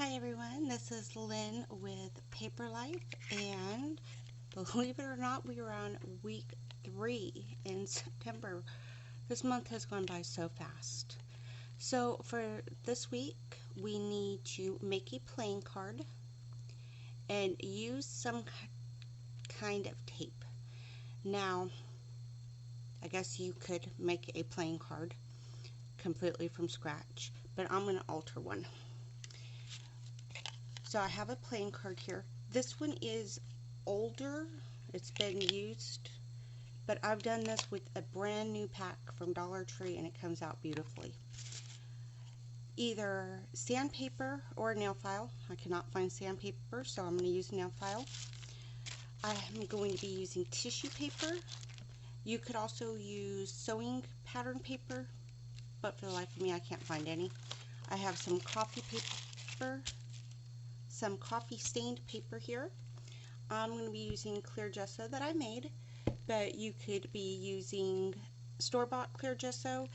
Hi everyone, this is Lynn with Paper Life, and believe it or not, we are on week 3 in September. This month has gone by so fast. So for this week, we need to make a playing card and use some kind of tape. Now, I guess you could make a playing card completely from scratch, but I'm going to alter one. So I have a playing card here. This one is older. It's been used, but I've done this with a brand new pack from Dollar Tree and it comes out beautifully. Either sandpaper or a nail file. I cannot find sandpaper, so I'm going to use nail file. I'm going to be using tissue paper. You could also use sewing pattern paper, but for the life of me I can't find any. I have some coffee paper, some coffee stained paper here. I'm going to be using clear gesso that I made, but you could be using store-bought clear gesso.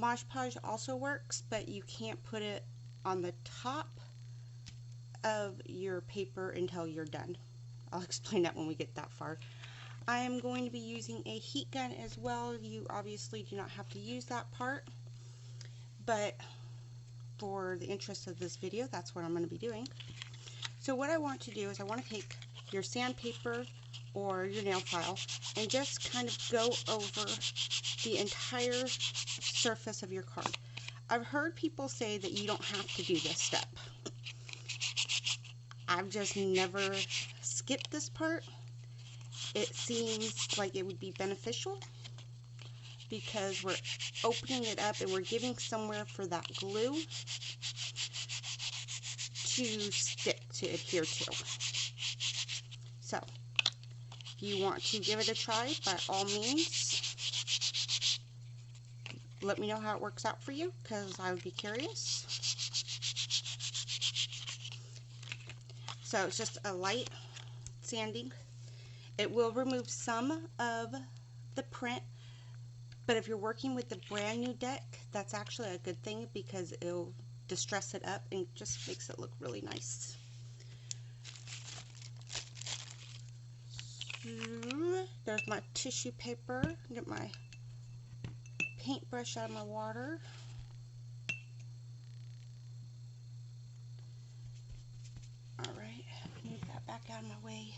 Mod Podge also works, but you can't put it on the top of your paper until you're done. I'll explain that when we get that far. I am going to be using a heat gun as well. You obviously do not have to use that part, but for the interest of this video, that's what I'm going to be doing. So what I want to do is I want to take your sandpaper or your nail file and just kind of go over the entire surface of your card. I've heard people say that you don't have to do this step. I've just never skipped this part. It seems like it would be beneficial because we're opening it up and we're giving somewhere for that glue to stick, to adhere to. So, if you want to give it a try, by all means, let me know how it works out for you, because I would be curious. So, it's just a light sanding. It will remove some of the print, but if you're working with the brand new deck, that's actually a good thing because it'll distress it up and just makes it look really nice. So, there's my tissue paper. Get my paintbrush out of my water. Alright, move that back out of my way.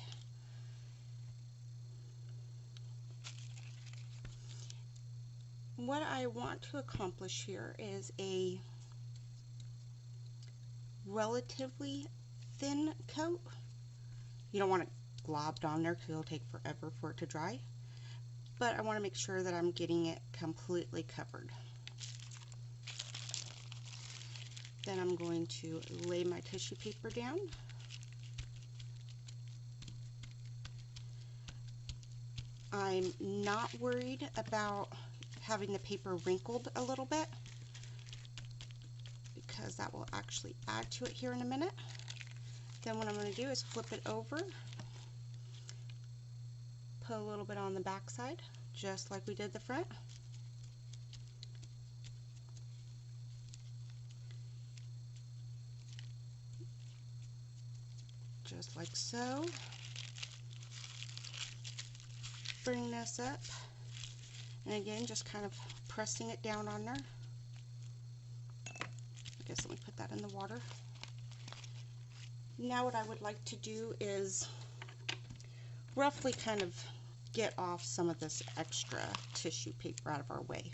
What I want to accomplish here is a relatively thin coat. You don't want it globbed on there because it'll take forever for it to dry, but I want to make sure that I'm getting it completely covered. Then I'm going to lay my tissue paper down. I'm not worried about having the paper wrinkled a little bit because that will actually add to it here in a minute. Then what I'm going to do is flip it over, put a little bit on the back side, just like we did the front. Just like so. Bring this up, and again, just kind of pressing it down on there. I guess let me put that in the water. Now what I would like to do is roughly kind of get off some of this extra tissue paper out of our way.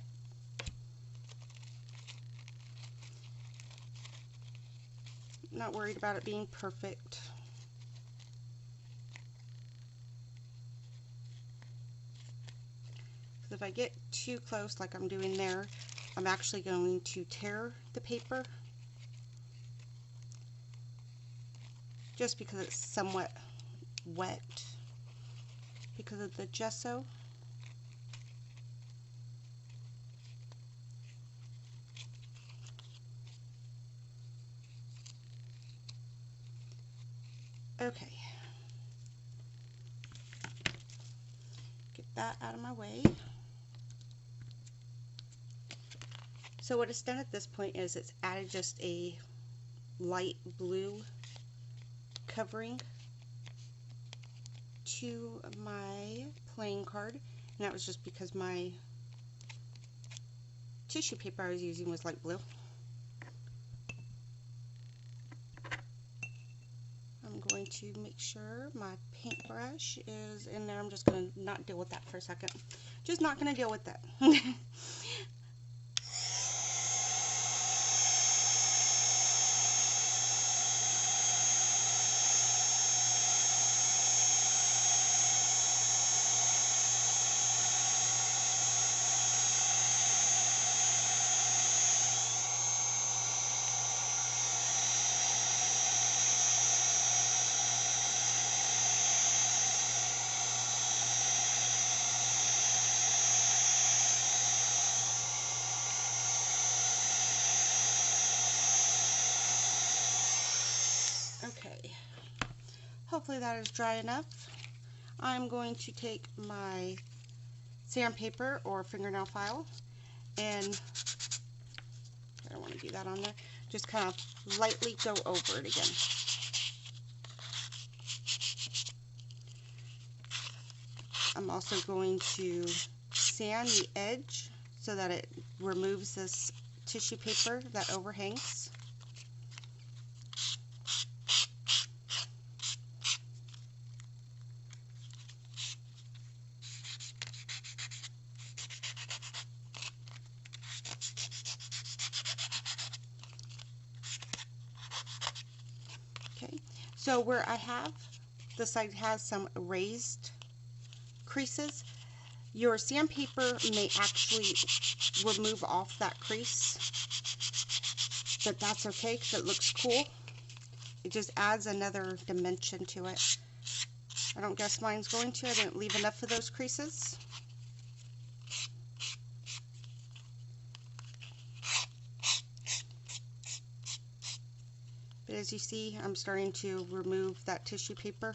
Not worried about it being perfect. If I get too close like I'm doing there, I'm actually going to tear the paper just because it's somewhat wet because of the gesso. Okay. Get that out of my way. So what it's done at this point is it's added just a light blue covering to my playing card, and that was just because my tissue paper I was using was light blue. I'm going to make sure my paintbrush is in there. I'm just going to not deal with that for a second. Just not going to deal with that. Okay, hopefully that is dry enough. I'm going to take my sandpaper or fingernail file, and I don't want to do that on there, just kind of lightly go over it again. I'm also going to sand the edge so that it removes this tissue paper that overhangs. Okay, so where I have, the side has some raised creases, your sandpaper may actually remove off that crease, but that's okay because it looks cool. It just adds another dimension to it. I don't guess mine's going to. I didn't leave enough of those creases. But as you see, I'm starting to remove that tissue paper.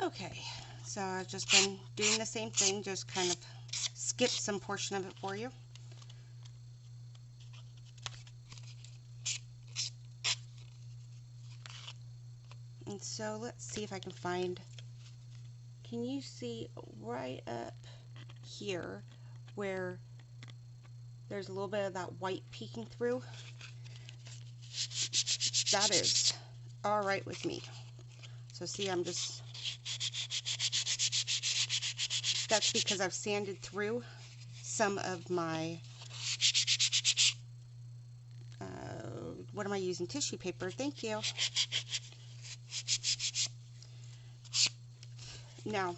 Okay, so I've just been doing the same thing, just kind of skip some portion of it for you. And so let's see if I can find, can you see right up here where there's a little bit of that white peeking through? That is all right with me. So see, I'm just, that's because I've sanded through some of my, what am I using? Tissue paper, thank you. Now,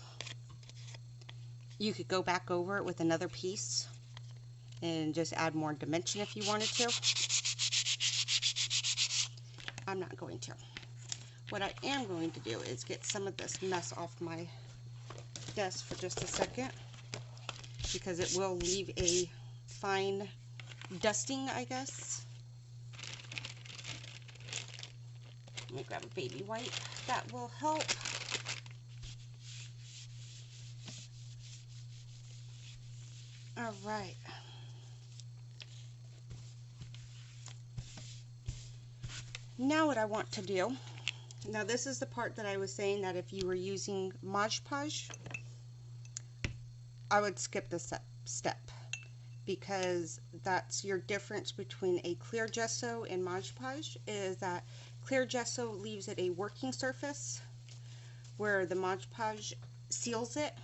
you could go back over it with another piece and just add more dimension if you wanted to. I'm not going to. What I am going to do is get some of this mess off my desk for just a second, because it will leave a fine dusting, I guess. Let me grab a baby wipe. That will help. All right. Now what I want to do, now this is the part that I was saying that if you were using Mod Podge, I would skip this step, because that's your difference between a clear gesso and Mod Podge, is that clear gesso leaves it a working surface where the Mod Podge seals it.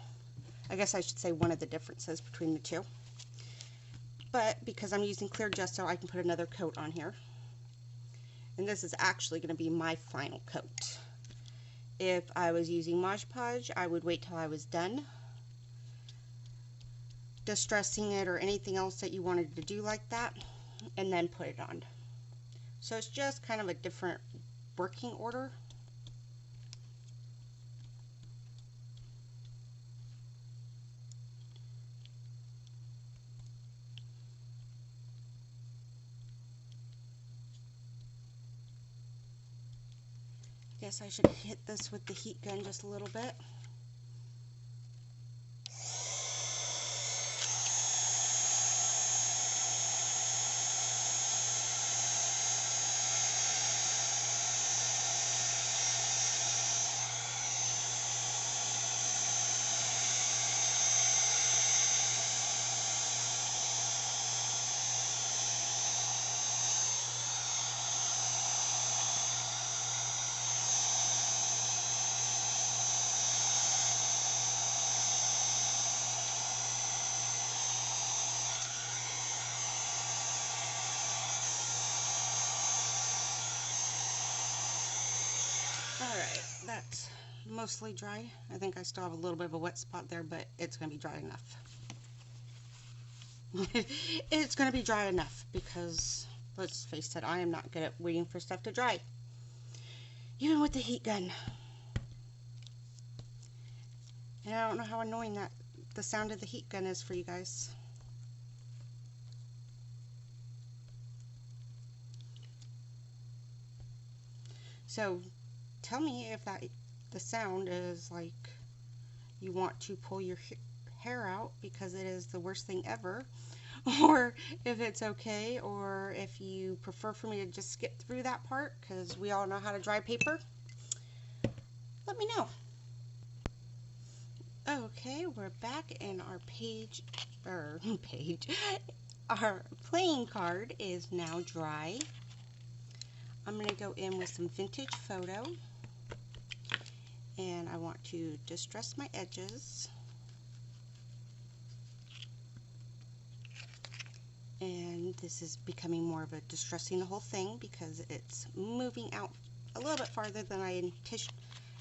I guess I should say one of the differences between the two. But because I'm using clear gesso, I can put another coat on here. And this is actually going to be my final coat. If I was using Mod Podge, I would wait till I was done distressing it or anything else that you wanted to do like that, and then put it on. So it's just kind of a different working order. guess I should hit this with the heat gun just a little bit. Alright, that's mostly dry. I think I still have a little bit of a wet spot there, but it's going to be dry enough. It's going to be dry enough because, let's face it, I am not good at waiting for stuff to dry. Even with the heat gun. And I don't know how annoying that the sound of the heat gun is for you guys. So, tell me if the sound is like you want to pull your hair out because it is the worst thing ever, or if it's okay, or if you prefer for me to just skip through that part because we all know how to dry paper. Let me know. Okay, we're back and our our playing card is now dry. I'm going to go in with some vintage photo, and I want to distress my edges, and this is becoming more of a distressing the whole thing because it's moving out a little bit farther than I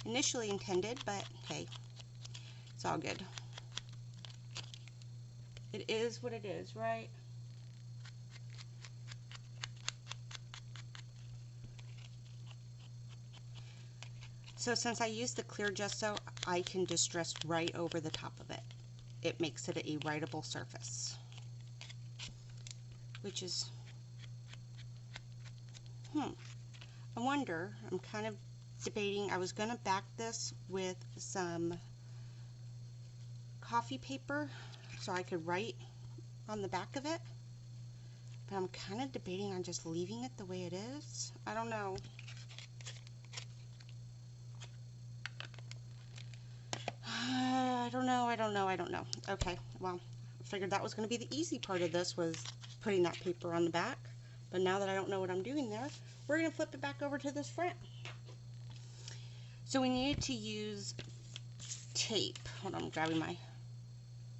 initially intended, but hey, it's all good. It is what it is, right? So since I used the clear gesso, I can distress right over the top of it. It makes it a writable surface, which is, I wonder, I'm kind of debating, I was going to back this with some coffee paper so I could write on the back of it, but I'm kind of debating on just leaving it the way it is. I don't know. I don't know. Okay, well, I figured that was going to be the easy part of this, was putting that paper on the back. But now that I don't know what I'm doing there, we're going to flip it back over to this front. So we needed to use tape. Hold on, I'm grabbing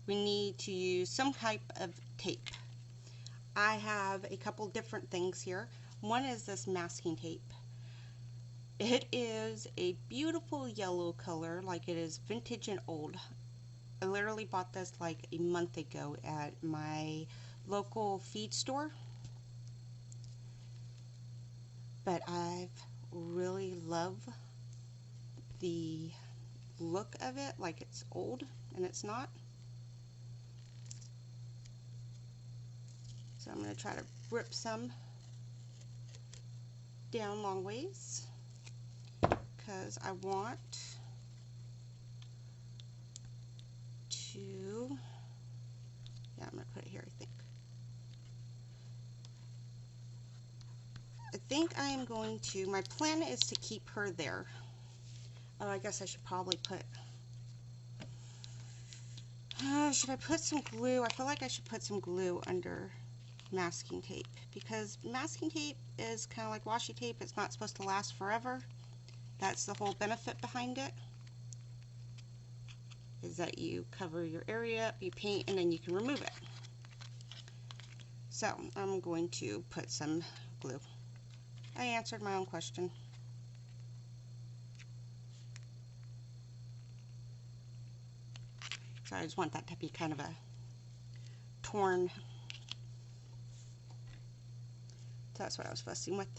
we need to use some type of tape. I have a couple different things here. One is this masking tape. It is a beautiful yellow color, like it is vintage and old. I literally bought this like a month ago at my local feed store. But I've really loved the look of it, like it's old and it's not. So I'm going to try to rip some down long ways because I want to, I'm going to put it here, I think I am going to, my plan is to keep her there. Oh, I guess I should probably put, should I put some glue? I feel like I should put some glue under masking tape, because masking tape is kind of like washi tape. It's not supposed to last forever. That's the whole benefit behind it, is that you cover your area, you paint, and then you can remove it. So I'm going to put some glue. I answered my own question. So I just want that to be kind of a torn. So that's what I was fussing with.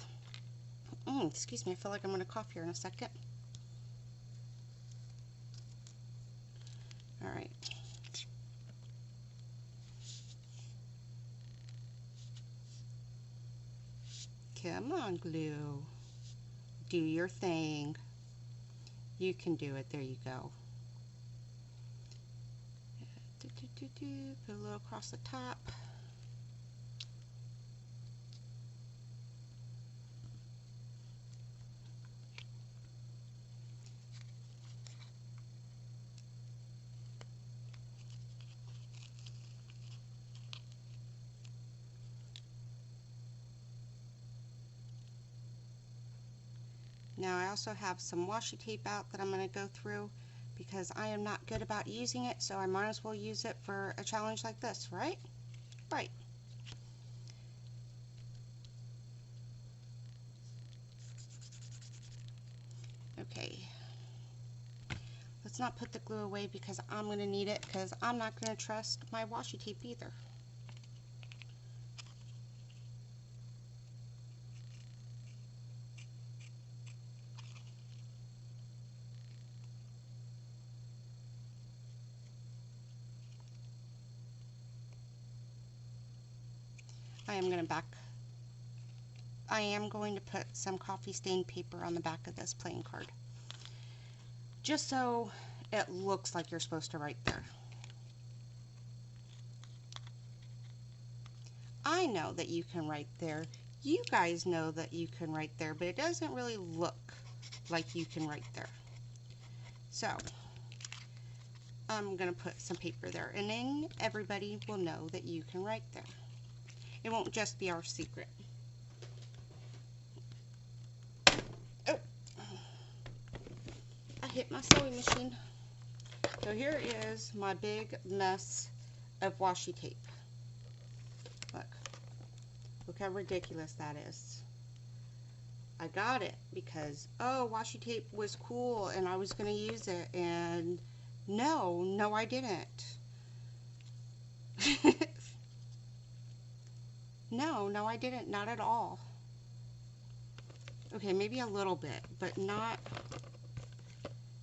Excuse me, I feel like I'm going to cough here in a second. Alright. Come on, glue. Do your thing. You can do it. There you go. Put a little across the top. Now I also have some washi tape out that I'm going to go through because I am not good about using it, so I might as well use it for a challenge like this, right? Right. Okay. Let's not put the glue away because I'm going to need it, because I'm not going to trust my washi tape either. I am going to put some coffee stained paper on the back of this playing card, just so it looks like you're supposed to write there. I know that you can write there. You guys know that you can write there, but it doesn't really look like you can write there. So I'm going to put some paper there, and then everybody will know that you can write there. It won't just be our secret. Oh, I hit my sewing machine. So here is my big mess of washi tape. Look how ridiculous that is. I got it because, oh, washi tape was cool and I was going to use it, and no, I didn't. No, I didn't. Not at all. Okay, maybe a little bit, but not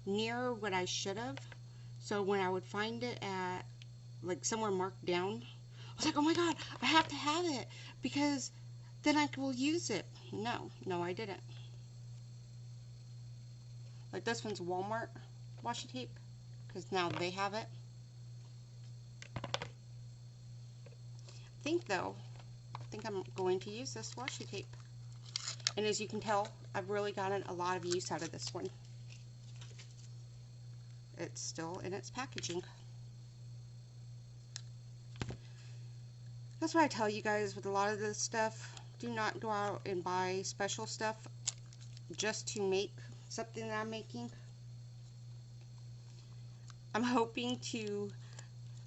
near what I should have. So when I would find it at, like, somewhere marked down, I was like, oh my god, I have to have it because then I will use it. No, I didn't. Like, this one's Walmart washi tape because now they have it. I think I'm going to use this washi tape. And as you can tell, I've really gotten a lot of use out of this one. It's still in its packaging. That's why I tell you guys with a lot of this stuff, do not go out and buy special stuff just to make something that I'm making. I'm hoping to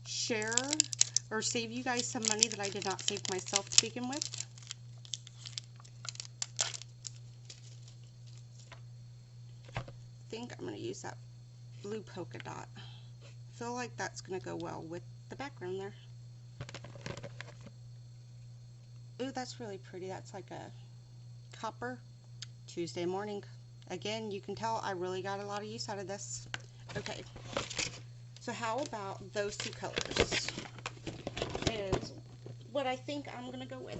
share or save you guys some money that I did not save myself to begin with. I think I'm going to use that blue polka dot. I feel like that's going to go well with the background there. Ooh, that's really pretty. That's like a copper Tuesday morning. Again, you can tell I really got a lot of use out of this. Okay, so how about those two colors is what I think I'm going to go with.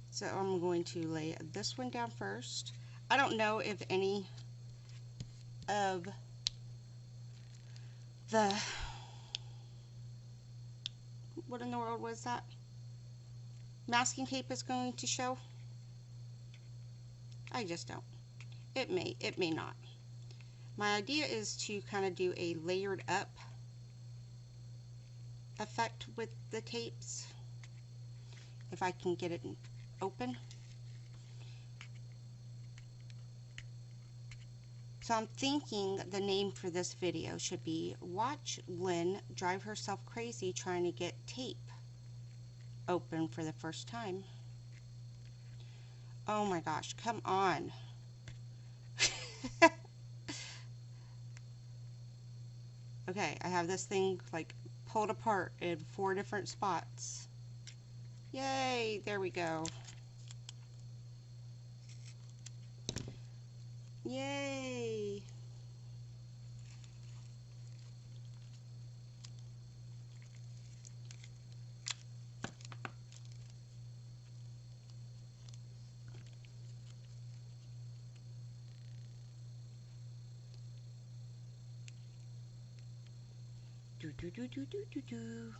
So I'm going to lay this one down first. I don't know if any of the, what in the world was that? Masking tape is going to show. I just don't. It may not. My idea is to kind of do a layered up effect with the tapes. If I can get it open. So I'm thinking the name for this video should be Watch Lynn Drive Herself Crazy Trying to Get Tape Open for the First Time. Oh my gosh, come on. Okay, I have this thing like pulled apart in 4 different spots. Yay, there we go. Yay. Do do do do do do do.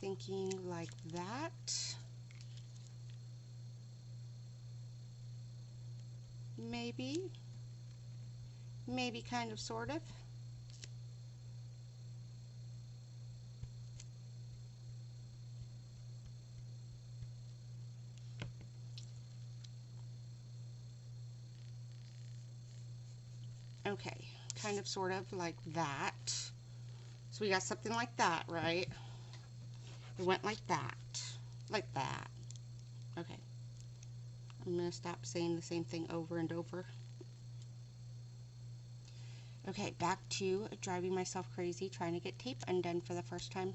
Thinking like that. Maybe kind of, sort of. Okay, kind of, sort of, like that. So we got something like that, right? It went like that. Like that. Okay. I'm going to stop saying the same thing over and over. Okay, back to driving myself crazy trying to get tape undone for the first time.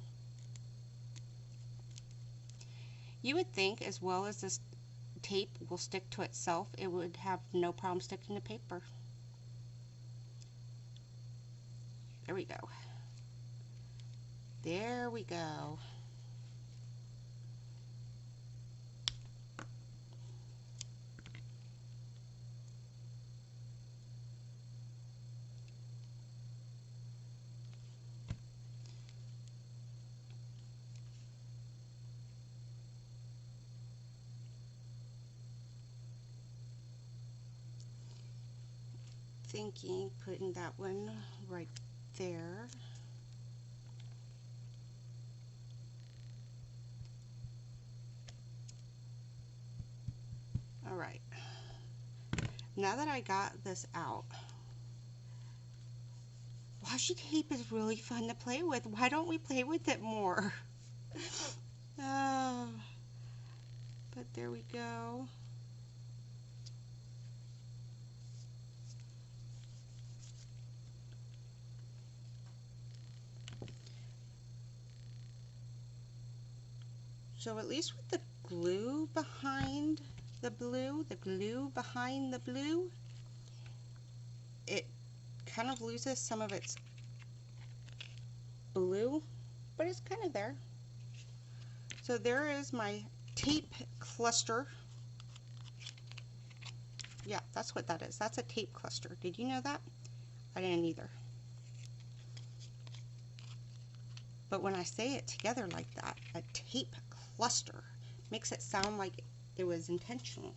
You would think, as well as this tape will stick to itself, it would have no problem sticking to paper. There we go. There we go. Thinking putting that one right there. All right. Now that I got this out, washi tape is really fun to play with. Why don't we play with it more? Oh, but there we go. So at least with the glue behind the blue, it kind of loses some of its blue, but it's kind of there. So there is my tape cluster. Yeah, that's what that is. That's a tape cluster. Did you know that? I didn't either. But when I say it together like that, a tape cluster, makes it sound like it was intentional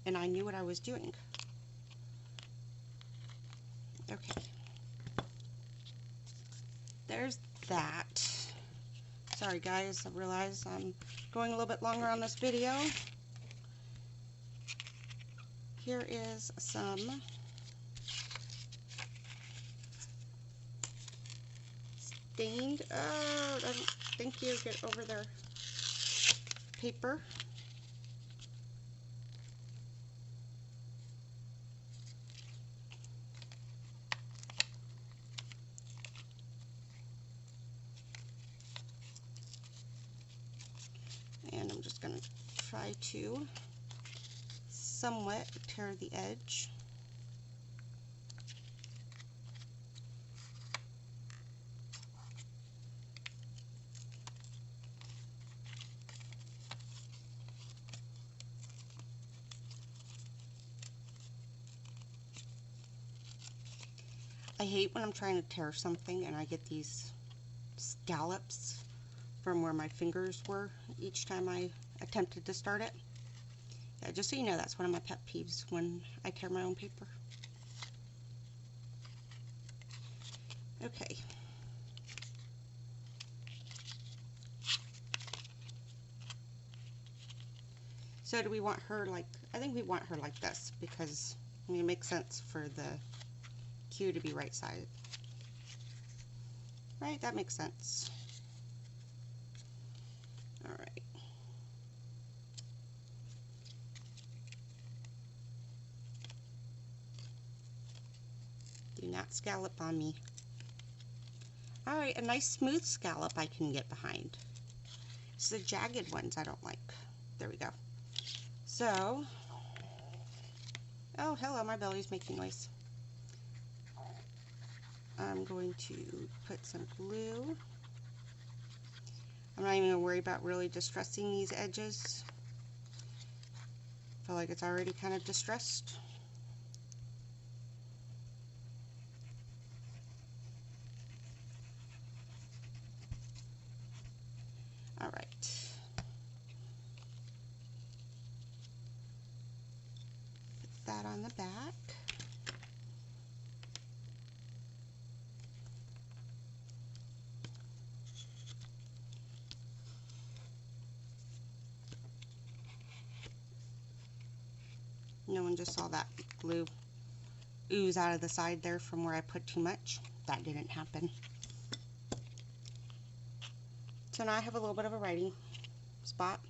and I knew what I was doing. Okay. There's that. Sorry guys, I realize I'm going a little bit longer on this video. Here is some stained, thank you, get over there, paper. And I'm just going to try to somewhat tear the edge. I hate when I'm trying to tear something and I get these scallops from where my fingers were each time I attempted to start it. Yeah, just so you know, that's one of my pet peeves when I tear my own paper. Okay. So do we want her like, I think we want her like this because, I mean, it makes sense for the Q to be right side. Right, that makes sense. Alright. Do not scallop on me. Alright, a nice smooth scallop I can get behind. It's the jagged ones I don't like. There we go. So, oh hello, my belly's making noise. I'm going to put some glue. I'm not even going to worry about really distressing these edges. I feel like it's already kind of distressed. Alright. Put that on the back. No one just saw that glue ooze out of the side there from where I put too much. That didn't happen. So now I have a little bit of a writing spot.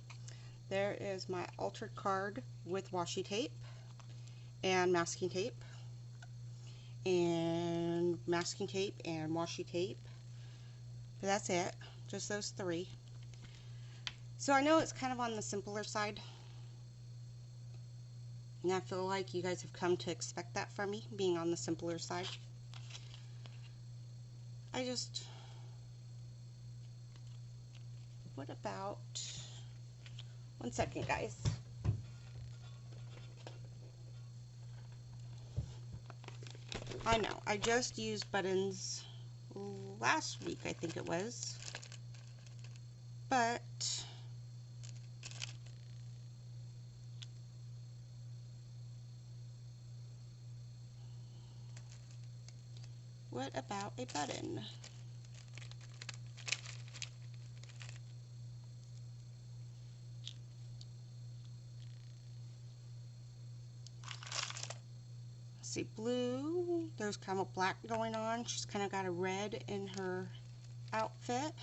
There is my altered card with washi tape and masking tape and masking tape and washi tape. But that's it, just those three. So I know it's kind of on the simpler side, and I feel like you guys have come to expect that from me, being on the simpler side. What about, one second guys. I know, I just used buttons last week, I think it was, but what about a button? See, blue, there's kind of black going on. She's kind of got a red in her outfit.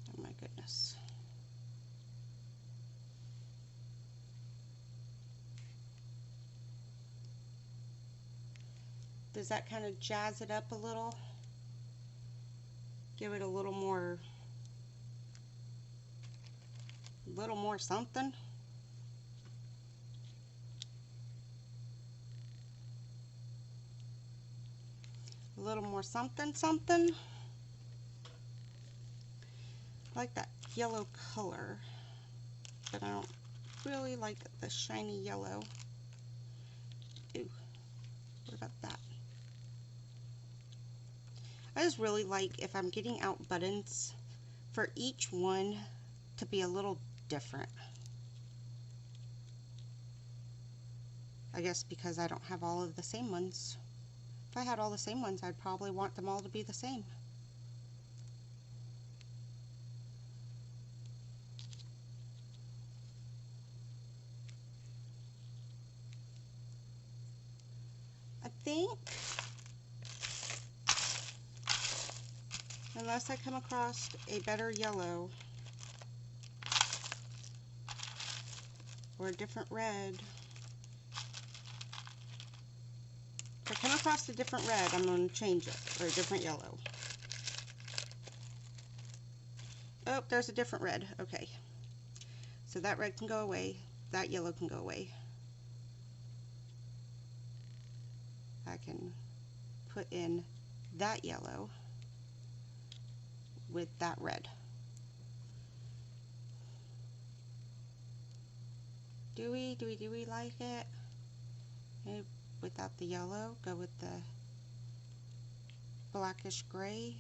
Oh my goodness. Does that kind of jazz it up a little? Give it a little more something? A little more something something? I like that yellow color, but I don't really like the shiny yellow. Ooh, what about that? I just really like, if I'm getting out buttons, for each one to be a little different. I guess because I don't have all of the same ones. If I had all the same ones, I'd probably want them all to be the same. I think, unless I come across a better yellow or a different red, if I come across a different red, I'm going to change it, or a different yellow. Oh, there's a different red. Okay. So that red can go away. That yellow can go away. I can put in that yellow with that red. Do we like it? Maybe without the yellow, go with the blackish gray.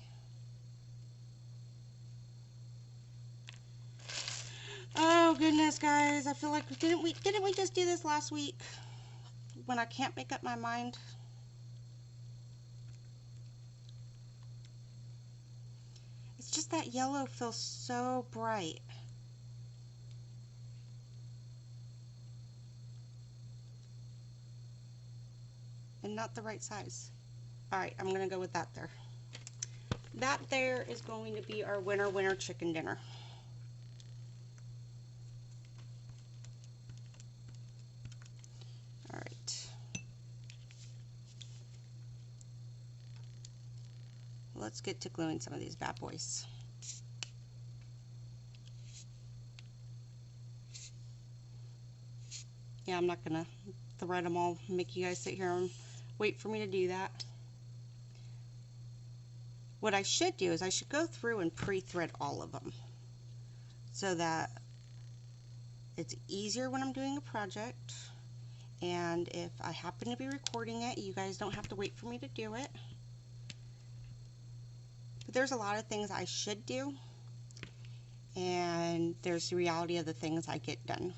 Oh goodness, guys, I feel like didn't we just do this last week when I can't make up my mind? It's just that yellow feels so bright. And not the right size. Alright, I'm going to go with that there. That there is going to be our winter chicken dinner. Alright. Let's get to gluing some of these bad boys. Yeah, I'm not gonna thread them all, make you guys sit here and wait for me to do that. What I should do is I should go through and pre-thread all of them so that it's easier when I'm doing a project, and if I happen to be recording it, you guys don't have to wait for me to do it. But there's a lot of things I should do, and there's the reality of the things I get done.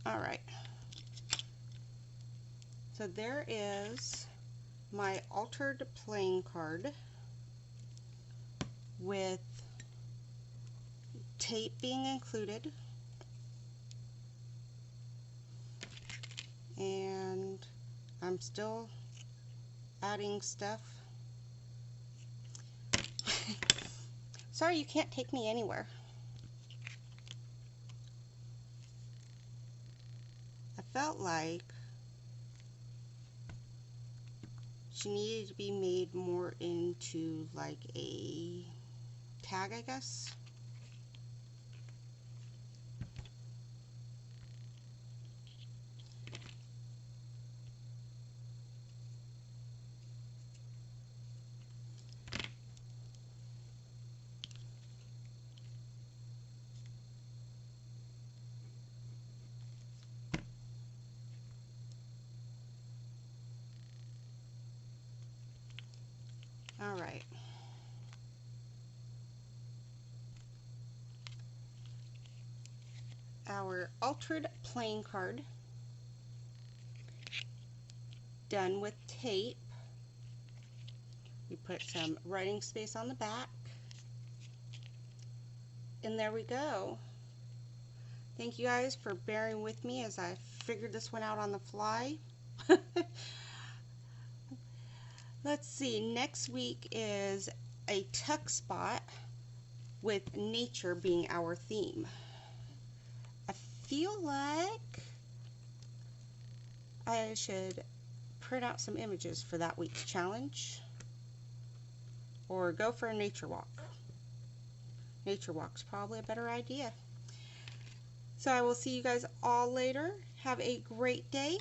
Alright, so there is my altered playing card with tape being included, and I'm still adding stuff. Sorry, you can't take me anywhere. I felt like she needed to be made more into like a tag, I guess. All right. Our altered playing card done with tape. We put some writing space on the back, and there we go. Thank you guys for bearing with me as I figured this one out on the fly. Let's see, next week is a tuck spot with nature being our theme. I feel like I should print out some images for that week's challenge, or go for a nature walk. Nature walk's probably a better idea. So I will see you guys all later. Have a great day.